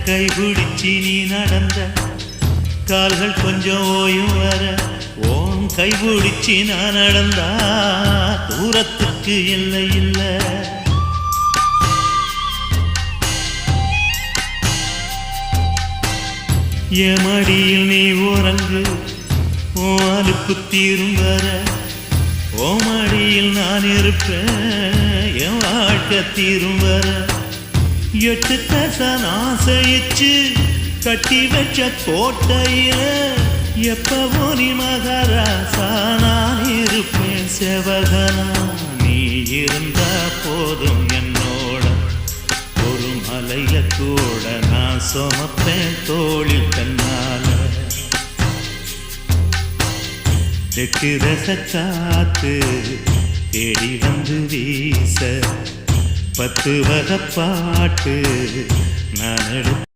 கைபிடிச்சி நீ நடந்த கால்கள் கொஞ்சம் ஓயும் வர ஓன் கைபிடிச்சி நான் நடந்தா தூரத்துக்கு இல்லை இல்லை என் மடியில் நீ உறங்கு ஓ அலுப்பு தீரும் வர ஓ மடியில் நான் இருப்பேன் என் வாழ்க்கை தீரும் வர 8 தசன் ஆசைச்சு கட்டி வச்ச கோட்டையில எப்பவோ நீ மகாராசா நான் இருப்பேன் செவகனா நீ இருந்தா போதும் என்னோட ஒரு மலையில கூட நான் சுமப்பேன் தோளில் தன்னால தெற்கு ரச காத்து தேடி வந்து வீச 10 வகை பாட்டு நான்